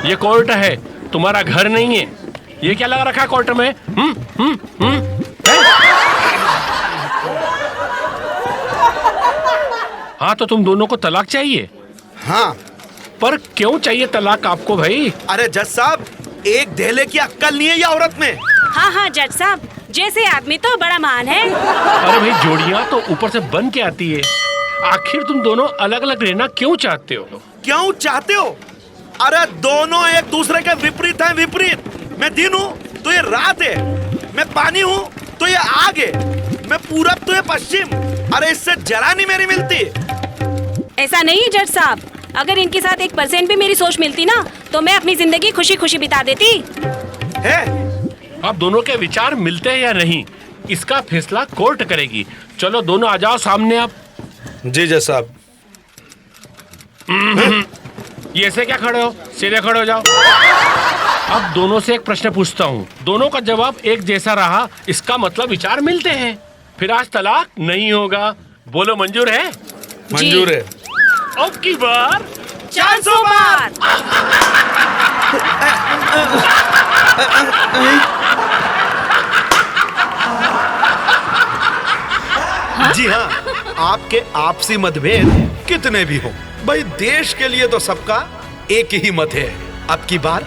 ये कोर्ट है, तुम्हारा घर नहीं है। ये क्या लगा रखा है कोर्ट में? हाँ, तो तुम दोनों को तलाक चाहिए? हाँ। पर क्यों चाहिए तलाक आपको भाई? अरे जज साहब, एक ढेले की अक्कल नहीं है ये औरत में। हाँ हाँ जज साहब, जैसे आदमी तो बड़ा महान है। अरे भाई, जोड़ियां तो ऊपर से बन के आती है। आखिर तुम दोनों अलग अलग रहना क्यों चाहते हो? क्यों चाहते हो? अरे दोनों एक दूसरे के विपरीत हैं, विपरीत। मैं दिन हूँ तो ये रात है, मैं पानी हूँ तो ये आग है, मैं पूरब तो ये पश्चिम। अरे इससे जरा नहीं मेरी मिलती। ऐसा नहीं जज साहब, अगर इनके साथ 1% भी मेरी सोच मिलती ना, तो मैं अपनी जिंदगी खुशी खुशी बिता देती है। अब दोनों के विचार मिलते हैं या नहीं, इसका फैसला कोर्ट करेगी। चलो दोनों आ जाओ सामने। आप जी जज साहब। ये ऐसे क्या खड़े हो? सीधे खड़े हो जाओ। अब दोनों से एक प्रश्न पूछता हूँ, दोनों का जवाब एक जैसा रहा, इसका मतलब विचार मिलते हैं। फिर आज तलाक नहीं होगा। बोलो मंजूर है? मंजूर है। अब की बार 400 बार। जी हाँ, आपके आपसी मतभेद कितने भी हों, भाई देश के लिए तो सबका एक ही मत है। अब की बार